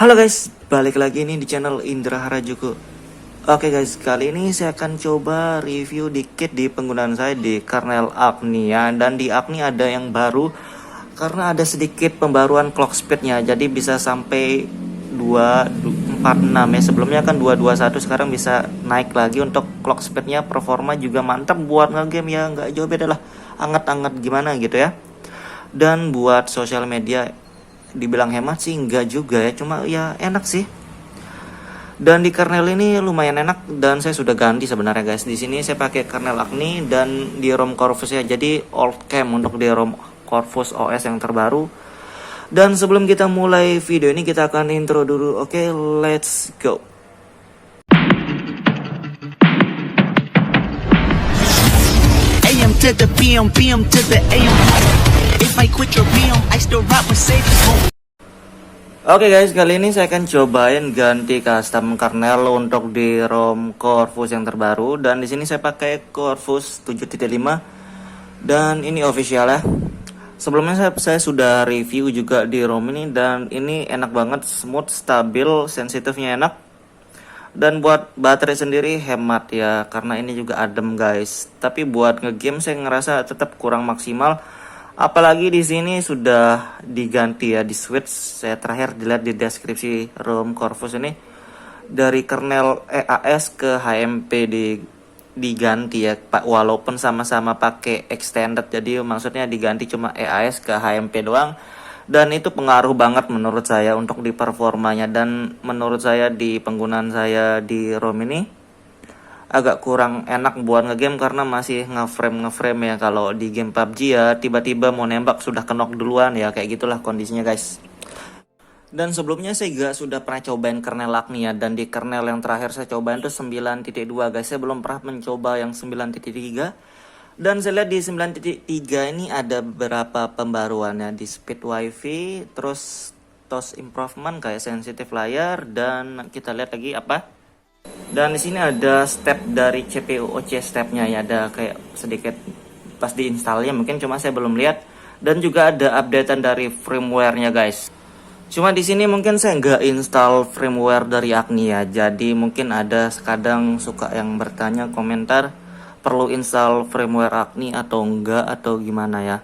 Halo guys, balik lagi nih di channel Indra Harajuku. Oke guys, kali ini saya akan coba review dikit di penggunaan saya di kernel Agni ya. Dan di Agni ada yang baru karena ada sedikit pembaruan clock speednya. Jadi bisa sampai 246 ya. Sebelumnya kan 221, sekarang bisa naik lagi untuk clock speednya. Performa juga mantap buat ngegame ya, nggak jauh beda lah, anget-anget gimana gitu ya. Dan buat sosial media dibilang hemat sih enggak juga ya, cuma ya enak sih. Dan di kernel ini lumayan enak dan saya sudah ganti sebenarnya guys. Di sini saya pakai kernel Agni dan di ROM Corvus ya. Jadi old cam untuk di ROM Corvus OS yang terbaru. Dan sebelum kita mulai video ini kita akan intro dulu. Oke, let's go. AM to the PM, PM to the AM. If I quit your PM, I still rock Mercedes. Oke guys, kali ini saya akan cobain ganti custom kernel untuk di ROM Corvus yang terbaru. Dan di sini saya pakai Corvus 7.5 dan ini official ya. Sebelumnya saya sudah review juga di ROM ini dan ini enak banget, smooth, stabil, sensitifnya enak. Dan buat baterai sendiri hemat ya, karena ini juga adem guys. Tapi buat ngegame saya ngerasa tetap kurang maksimal. Apalagi di sini sudah diganti ya, di switch. Saya terakhir dilihat di deskripsi ROM Corvus ini dari kernel EAS ke HMP diganti ya Pak, walaupun sama-sama pakai extended. Jadi maksudnya diganti cuma EAS ke HMP doang. Dan itu pengaruh banget menurut saya untuk di performanya, dan menurut saya di penggunaan saya di ROM ini agak kurang enak buat ngegame karena masih ngeframe ya. Kalau di game PUBG ya tiba-tiba mau nembak sudah kenok duluan ya, kayak gitulah kondisinya guys. Dan sebelumnya saya juga sudah pernah cobain kernel Agni ya, dan di kernel yang terakhir saya cobain itu 9.2 guys. Saya belum pernah mencoba yang 9.3. Dan saya lihat di 9.3 ini ada beberapa pembaruannya di speed wifi, terus TOS improvement kayak sensitive layar, dan kita lihat lagi apa. Dan di sini ada step dari CPU OC stepnya ya, ada kayak sedikit pas diinstalnya mungkin, cuma saya belum lihat. Dan juga ada updatean dari firmware-nya guys. Cuma di sini mungkin saya nggak install firmware dari Agni ya, jadi mungkin ada kadang suka yang bertanya komentar perlu install firmware Agni atau enggak atau gimana ya.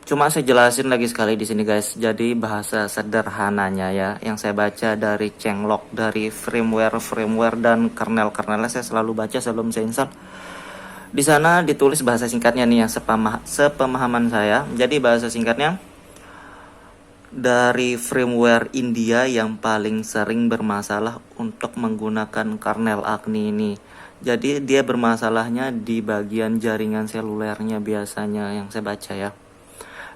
Cuma saya jelasin lagi sekali di sini guys. Jadi bahasa sederhananya ya, yang saya baca dari changelog dari firmware dan kernelnya saya selalu baca sebelum saya install. Di sana ditulis bahasa singkatnya nih yang sepemahaman saya. Jadi bahasa singkatnya, dari firmware India yang paling sering bermasalah untuk menggunakan kernel Agni ini. Jadi dia bermasalahnya di bagian jaringan selulernya biasanya yang saya baca ya.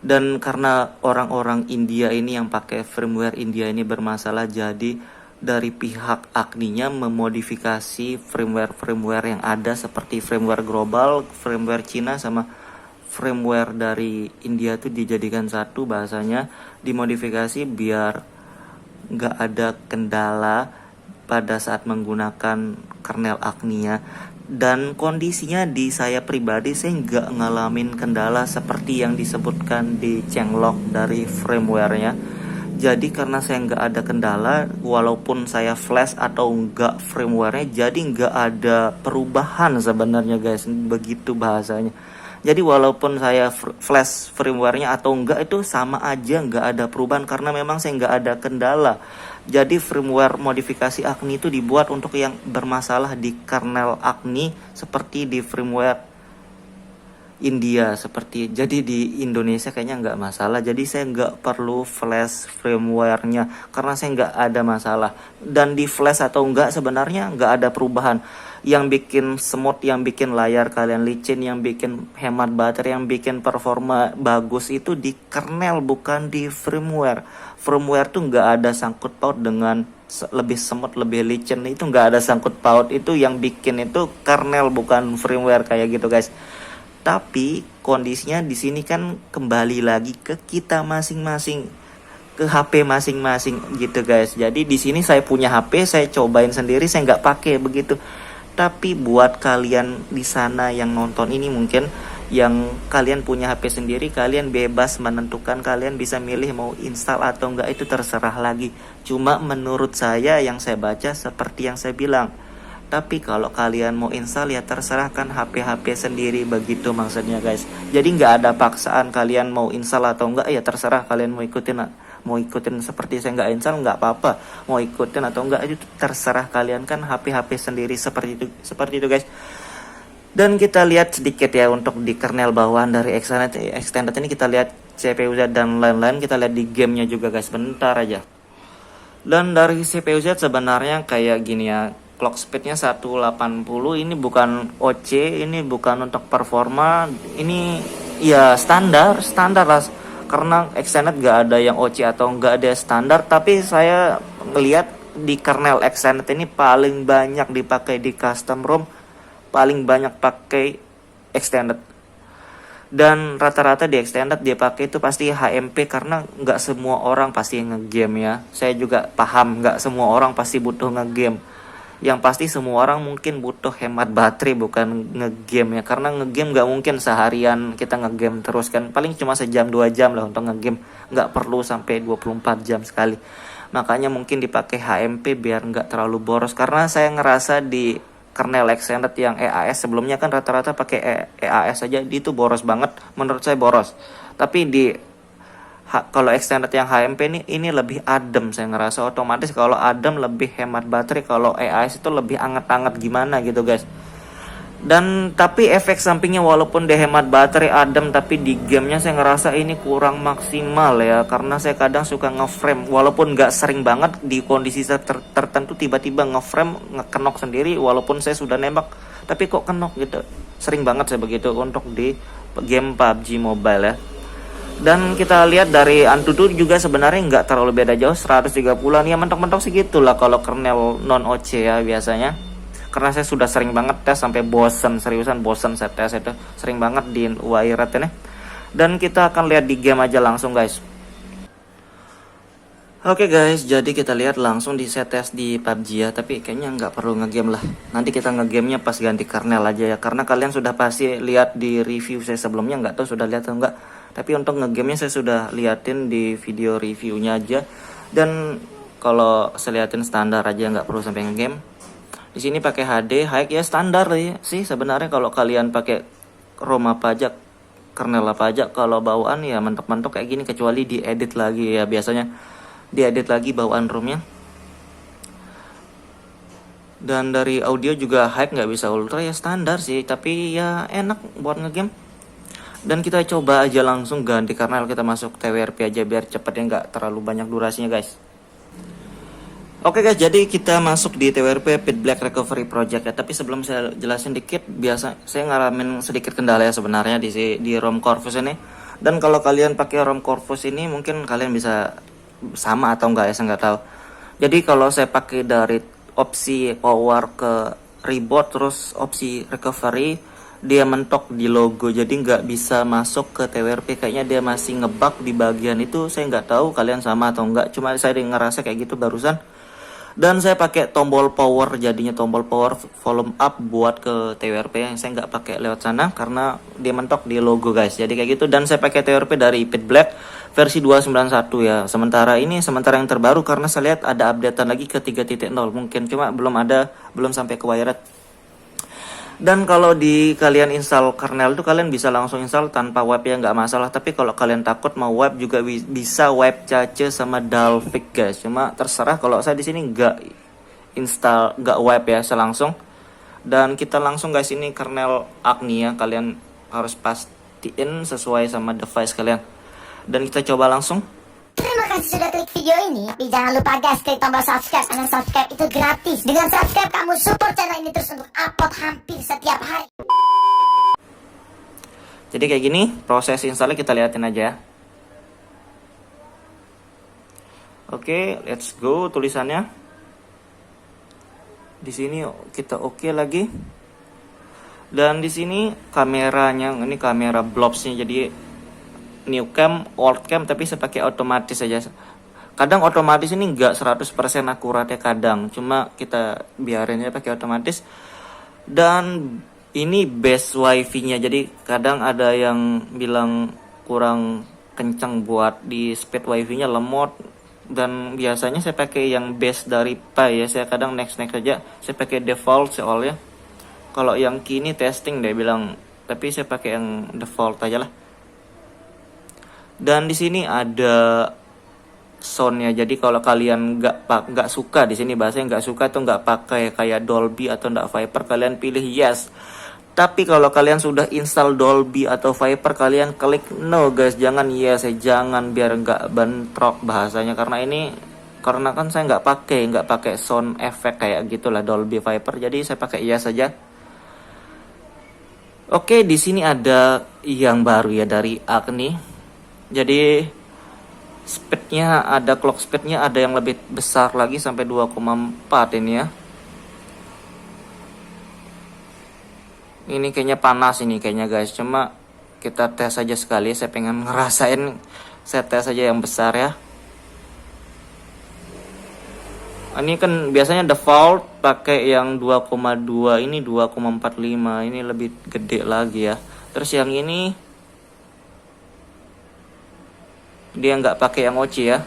Dan karena orang-orang India ini yang pakai firmware India ini bermasalah, jadi dari pihak Agni-nya memodifikasi firmware yang ada seperti firmware global, firmware Cina sama firmware dari India tuh dijadikan satu, bahasanya dimodifikasi biar nggak ada kendala pada saat menggunakan kernel Agni-nya. Dan kondisinya di saya pribadi saya nggak ngalamin kendala seperti yang disebutkan di changelog dari firmware-nya. Jadi karena saya nggak ada kendala, walaupun saya flash atau nggak firmware-nya, jadi nggak ada perubahan sebenarnya guys, begitu bahasanya. Jadi walaupun saya flash firmware-nya atau enggak itu sama aja, nggak ada perubahan karena memang saya nggak ada kendala. Jadi firmware modifikasi Agni itu dibuat untuk yang bermasalah di kernel Agni seperti di firmware India seperti. Jadi di Indonesia kayaknya nggak masalah. Jadi saya nggak perlu flash firmware-nya karena saya nggak ada masalah. Dan di flash atau enggak sebenarnya nggak ada perubahan. Yang bikin smooth, yang bikin layar kalian licin, yang bikin hemat baterai, yang bikin performa bagus itu di kernel bukan di firmware. Firmware tuh nggak ada sangkut paut dengan lebih smooth, lebih licin, itu nggak ada sangkut paut. Itu yang bikin itu kernel bukan firmware kayak gitu guys. Tapi kondisinya di sini kan kembali lagi ke kita masing-masing, ke HP masing-masing gitu guys. Jadi di sini saya punya HP, saya cobain sendiri, saya nggak pakai begitu. Tapi buat kalian di sana yang nonton ini mungkin yang kalian punya HP sendiri, kalian bebas menentukan, kalian bisa milih mau install atau enggak, itu terserah lagi. Cuma menurut saya yang saya baca seperti yang saya bilang. Tapi kalau kalian mau install ya terserah, kan HP-HP sendiri, begitu maksudnya guys. Jadi nggak ada paksaan kalian mau install atau enggak, ya terserah kalian mau ikutin seperti saya nggak install nggak apa-apa, mau ikutin atau enggak itu terserah kalian, kan HP-HP sendiri, seperti itu guys. Dan kita lihat sedikit ya untuk di kernel bawahan dari extended ini, kita lihat CPU-Z dan lain-lain, kita lihat di gamenya juga guys, bentar aja. Dan dari CPU-Z sebenarnya kayak gini ya, clock speednya 180, ini bukan OC, ini bukan untuk performa, ini ya standar lah, karena extended gak ada yang OC atau gak ada standar. Tapi saya melihat di kernel extended ini paling banyak dipakai di custom ROM, paling banyak pakai extended. Dan rata-rata di extended dia pakai itu pasti HMP, karena nggak semua orang pasti ngegame ya. Saya juga paham nggak semua orang pasti butuh ngegame. Yang pasti semua orang mungkin butuh hemat baterai, bukan ngegame ya. Karena ngegame nggak mungkin seharian kita ngegame terus kan. Paling cuma sejam 2 jam lah untuk ngegame. Nggak perlu sampai 24 jam sekali. Makanya mungkin dipakai HMP biar nggak terlalu boros. Karena saya ngerasa di kernel extended yang EAS sebelumnya kan rata-rata pakai EAS aja, itu boros banget, menurut saya boros. Tapi di kalau extended yang HMP ini lebih adem, saya ngerasa otomatis kalau adem lebih hemat baterai, kalau EAS itu lebih anget-anget gimana gitu guys. Dan tapi efek sampingnya walaupun dia hemat baterai, adem, tapi di gamenya saya ngerasa ini kurang maksimal ya, karena saya kadang suka ngeframe walaupun nggak sering banget, di kondisi tertentu tiba-tiba ngeframe ngekenok sendiri walaupun saya sudah nembak, tapi kok kenok gitu. Sering banget saya begitu untuk di game PUBG Mobile ya. Dan kita lihat dari Antutu juga sebenarnya nggak terlalu beda jauh, 130an ya, mentok-mentok segitulah kalau kernel non OC ya biasanya. Karena saya sudah sering banget tes sampai bosen, seriusan bosen saya tes itu, sering banget di Wired ini. Dan kita akan lihat di game aja langsung guys. Oke guys, jadi kita lihat langsung di set tes di PUBG ya, tapi kayaknya nggak perlu ngegame lah. Nanti kita ngegamenya pas ganti kernel aja ya, karena kalian sudah pasti lihat di review saya sebelumnya, nggak tahu sudah lihat atau enggak. Tapi untuk ngegamenya saya sudah liatin di video reviewnya aja. Dan kalau saya liatin standar aja, nggak perlu sampai ngegame. Di sini pakai HD, high ya standar ya sih sebenarnya. Kalau kalian pakai ROM apa aja, kernel apa aja, kalau bawaan ya mentok-mentok kayak gini, kecuali diedit lagi ya, biasanya diedit lagi bawaan ROM-nya. Dan dari audio juga high, nggak bisa ultra ya, standar sih, tapi ya enak buat ngegame. Dan kita coba aja langsung ganti kernel, kita masuk TWRP aja biar cepetnya, nggak terlalu banyak durasinya guys. Oke guys, jadi kita masuk di TWRP Pit Black Recovery Project ya. Tapi sebelum saya jelasin dikit, biasa saya ngalamin sedikit kendala ya sebenarnya di ROM Corvus ini. Dan kalau kalian pakai ROM Corvus ini mungkin kalian bisa sama atau enggak ya, saya nggak tahu. Jadi kalau saya pakai dari opsi power ke reboot terus opsi recovery, dia mentok di logo, jadi nggak bisa masuk ke TWRP. Kayaknya dia masih ngebug di bagian itu, saya nggak tahu kalian sama atau enggak. Cuma saya ngerasa kayak gitu barusan. Dan saya pakai tombol power, jadinya tombol power volume up buat ke TWRP yang saya nggak pakai lewat sana karena dia mentok di logo guys. Jadi kayak gitu. Dan saya pakai TWRP dari Pit Black versi 291 ya. Sementara yang terbaru, karena saya lihat ada updatean lagi ke 3.0 mungkin, cuma belum sampai ke Wired. Dan kalau kalian install kernel itu kalian bisa langsung install tanpa web ya, nggak masalah. Tapi kalau kalian takut mau web juga bisa web cache sama Dalvik guys. Cuma terserah, kalau saya di sini nggak web ya, saya langsung. Dan kita langsung guys, ini kernel Agni ya, kalian harus pastiin sesuai sama device kalian. Dan kita coba langsung. Terima kasih sudah klik video ini. Tapi jangan lupa guys, klik tombol subscribe, karena subscribe itu gratis. Dengan subscribe kamu support channel ini terus untuk upload hampir setiap hari. Jadi kayak gini proses installnya, kita liatin aja. Oke, let's go tulisannya. Di sini kita oke lagi. Dan di sini kameranya, ini kamera blobsnya, jadi new cam, old cam, tapi saya pakai otomatis aja. Kadang otomatis ini enggak 100% akurat ya kadang, cuma kita biarin ya pakai otomatis. Dan ini base wifi-nya, jadi kadang ada yang bilang kurang kencang buat di speed wifi-nya, lemot. Dan biasanya saya pakai yang base dari Pi ya, saya kadang next aja, saya pakai default soalnya. Kalau yang kini testing dia bilang, tapi saya pakai yang default aja lah. Dan di sini ada soundnya, jadi kalau kalian nggak suka, di sini bahasanya nggak suka tuh nggak pakai kayak Dolby atau nggak Viper, kalian pilih yes. Tapi kalau kalian sudah install Dolby atau Viper, kalian klik no guys, jangan yes, jangan, biar nggak bentrok bahasanya. Karena kan saya nggak pakai sound effect kayak gitulah Dolby Viper, jadi saya pakai yes saja. Oke, di sini ada yang baru ya dari Agni. Jadi speednya ada, clock speednya ada yang lebih besar lagi sampai 2,4 ini ya. Ini kayaknya panas ini kayaknya guys, cuma kita tes aja sekali, saya pengen ngerasain, saya tes aja yang besar ya. Ini kan biasanya default pakai yang 2,2, ini 2,45, ini lebih gede lagi ya. Terus yang ini dia nggak pakai yang OC ya.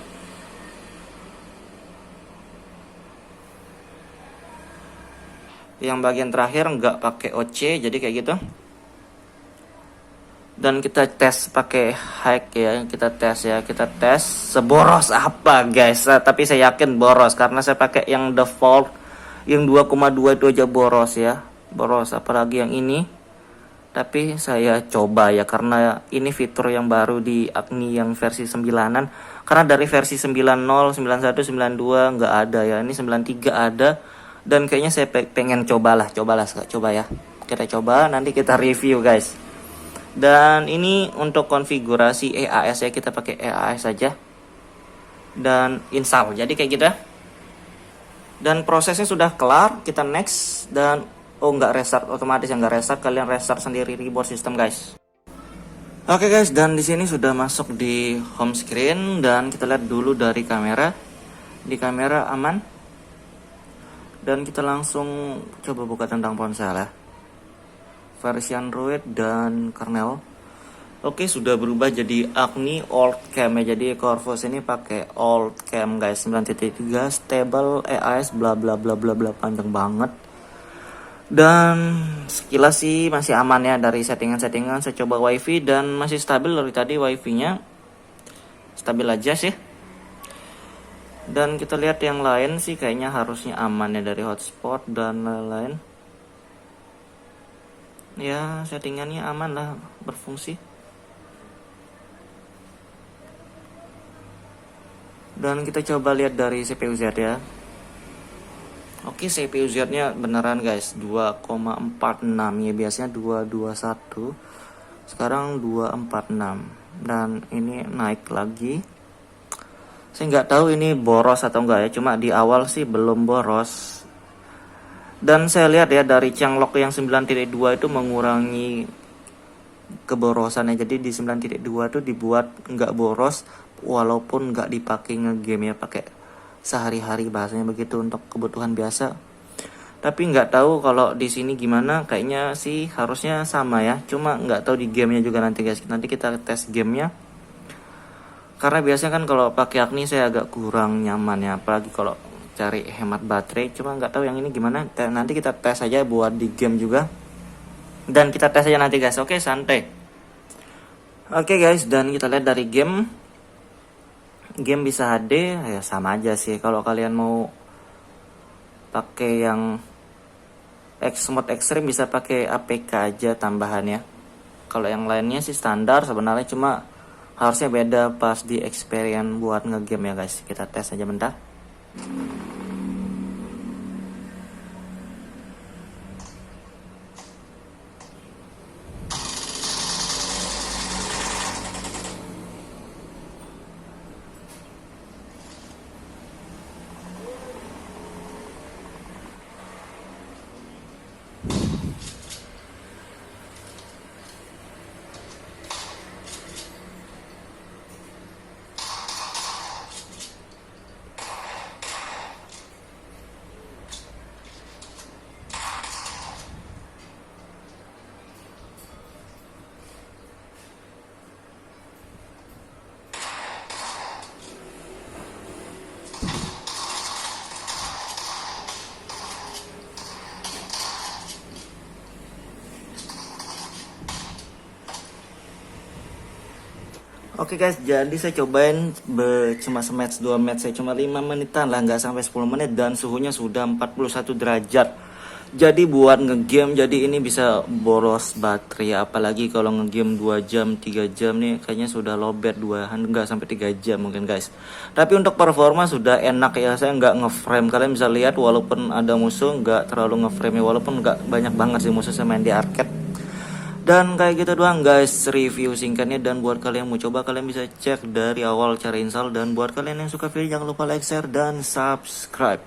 Yang bagian terakhir nggak pakai OC, jadi kayak gitu. Dan kita tes pakai high ya, kita tes seboros apa guys. Tapi saya yakin boros karena saya pakai yang default, yang 2,2 itu aja boros ya, boros, apalagi yang ini. Tapi saya coba ya, karena ini fitur yang baru di Agni yang versi 9-an. Karena dari versi 90, 91, 92 nggak ada ya, ini 93 ada. Dan kayaknya saya pengen coba ya. Kita coba, nanti kita review guys. Dan ini untuk konfigurasi EAS ya, kita pakai EAS saja. Dan install, jadi kayak gitu ya. Dan prosesnya sudah kelar, kita next. Dan nggak restart otomatis, yang nggak restart, kalian restart sendiri reboot system guys. Oke guys, dan di sini sudah masuk di home screen, dan kita lihat dulu dari kamera. Di kamera aman. Dan kita langsung coba buka tentang ponsel ya, versi Android dan kernel. Oke, sudah berubah jadi Agni Old Cam ya. Jadi Corvus ini pakai Old Cam guys, 9.3 stable EAS bla bla bla bla bla, panjang banget. Dan sekilas sih masih aman ya dari settingan-settingan. Saya coba wifi dan masih stabil dari tadi, wifi-nya stabil aja sih. Dan kita lihat yang lain sih kayaknya harusnya aman ya, dari hotspot dan lain-lain. Ya, settingannya aman lah, berfungsi. Dan kita coba lihat dari CPU Z ya. Oke, CPU Z-nya beneran guys, 2,46 ya, biasanya 221. Sekarang 246. Dan ini naik lagi. Saya nggak tahu ini boros atau enggak ya, cuma di awal sih belum boros. Dan saya lihat ya dari Changelog yang 9.2 itu mengurangi keborosannya. Jadi di 9.2 itu dibuat nggak boros walaupun nggak dipakai ngegame ya, pakai sehari-hari bahasanya begitu, untuk kebutuhan biasa. Tapi nggak tahu kalau di sini gimana, kayaknya sih harusnya sama ya, cuma nggak tahu di gamenya juga nanti guys. Nanti kita tes gamenya. Karena biasanya kan kalau pakai Agni saya agak kurang nyaman ya, apalagi kalau cari hemat baterai. Cuma nggak tahu yang ini gimana. Nanti kita tes aja buat di game juga. Dan kita tes aja nanti guys. Oke, santai. Oke guys, dan kita lihat dari game. Game bisa HD, ya sama aja sih. Kalau kalian mau pakai yang mode ekstrim bisa pakai APK aja tambahannya. Kalau yang lainnya sih standar sebenarnya, cuma harusnya beda pas di experience buat ngegame ya guys. Kita tes aja bentar. Oke guys, jadi saya cobain cuma sematch 2 match, saya cuma 5 menitan lah, nggak sampai 10 menit, dan suhunya sudah 41 derajat. Jadi buat ngegame, jadi ini bisa boros baterai, apalagi kalau ngegame 2 jam 3 jam nih kayaknya sudah lowbat, nggak sampai 3 jam mungkin guys. Tapi untuk performa sudah enak ya, saya nggak ngeframe, kalian bisa lihat walaupun ada musuh nggak terlalu ngeframe, walaupun nggak banyak banget sih musuh, saya main di arcade. Dan kayak gitu doang guys review singkatnya, dan buat kalian yang mau coba kalian bisa cek dari awal cara install, dan buat kalian yang suka video jangan lupa like, share, dan subscribe.